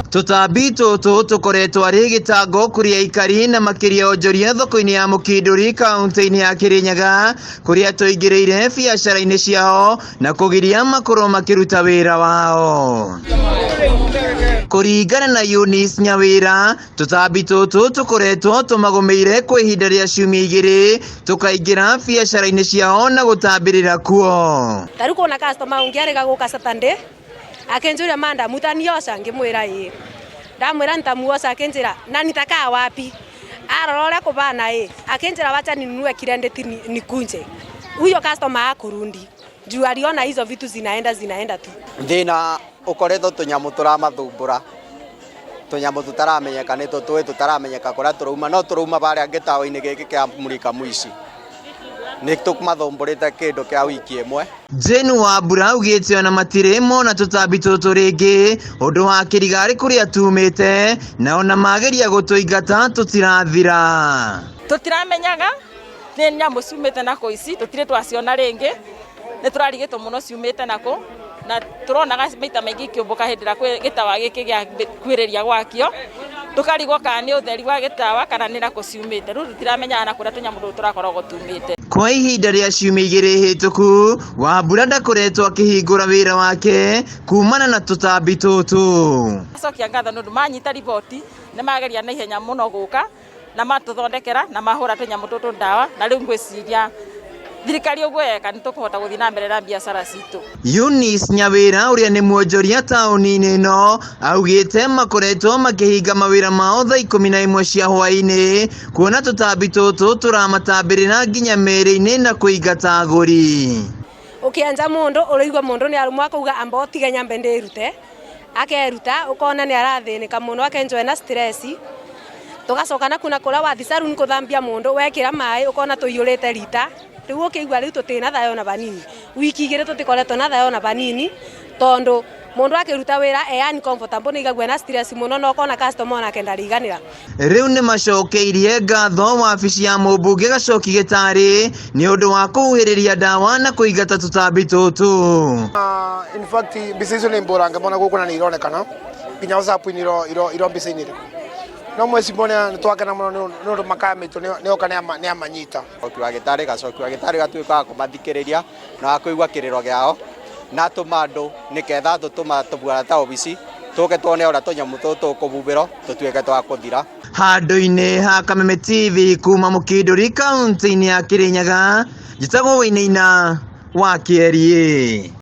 Tutambi tutu tukoretwo ari gitango kuri aikari na makiria onjoria thoko-ini ya Mukinduri kaunti-ini ya Kirinyaga kuria tuingireire biacara-ini ciao na kugiria makoro makiruta wira wao. Kuringana na Eunice Nyawira, tutambi tutu tukoretwo tumagumeire kwa ihinda ria ciumia igiri tukaingira biacara-ini ciao na gutambirira kuo. Taru kona customer ungiarega guka Saturday akenjura manda mutaniosa ngimwira ii ndamwira ntamuosa akenjira na nitakaa wapi arorore kubana akenjira wacha ninunue kirendeti nikunje huyo customer akurundi juu aliona hizo vitu zinaenda tu thina ukoretwo tunyamu turamathumbura tunyamu tutaramenyeka nito tuwe tutaramenyeka kuria turauma no turauma baria ngitawa-ini giki kia Murika Mwici nitukumathumburite kindu kia wiki imwe. Jane Wambura ugite ona matire mona tutambi tutu ringi undu wa kirigari kuria tumite na ona mageria gutuingata tutirathira tutiramenyaga ni nyamu ciumite nako ici tutire twaciona ringi ni turarigitwo muno ciumite nako na turonaga maita maingi kiumbuka hindira gitawa giki gia kwiriria gwakio tukarigwo kana ni utheri wa gitawa kana ni nako ciumite riu tutiramenyaga na kuria tunyamu tu turakoragwo tumite. Kwa ihinda ria ciumia igiri hituku Wambura ndakoretwo akihingura wira wake kumana na tutambi tutu. Acokia ngatho nundu manyita riboti ni mageria na ihenya muno guka na matuthondekera na mahura tunyamu tutu ndawa na riu ngwiciria thirikari uguo yeka nitukuhota guthii na mbere na biacara citu. Eunice Nyawira uria ni mwonjoria tauni-ini ino augite makoretwo makihinga mawira mao thaa 11 cia hwaini kuona tutambi tutu turamatambirira nginya meri-ini na kuingata aguri. Ukianja mundu uraigwa mundu ni arumwa akauga amba utiga nyambe ndirute akeruta ukona ni arathinika muno akenjwa na stress tugacoka na kuna kura wathi salon kuthambia mundu wekira mai ukona tuyurite rita riu ukigwa riu tutina thayo na banini wiki igire tutikoretwo na thayo na banini tondu mundu akiruta wira uncomfortable ni igagwa na stress muno no kona customer na kenda riganira. Riu ni macokeirie ngatho wabici ya Mũmbunge Gacoki Gitari ni undu wa kuhiriria dawa na kuingata tutambi tutu. In fact bizizo ni mboranga mbona guku na ni ironekana kinya WhatsApp ni iro bizi-ini no mweci mbona twakana muno no makamito ni okana ni amanyita Gacoki wa Gitari gatuika kumathikiriria na akuigwa kiriro giao na tumandu niketha tutuma tubuara ta obici tuke tuone ora tunyamu tutu kububiro tutuike twa kuthira. Handu-ini ha Kameme TV kuma Mukinduri kaunti-ini ya Kirinyaga njitagwo Wainaina wa Kierie.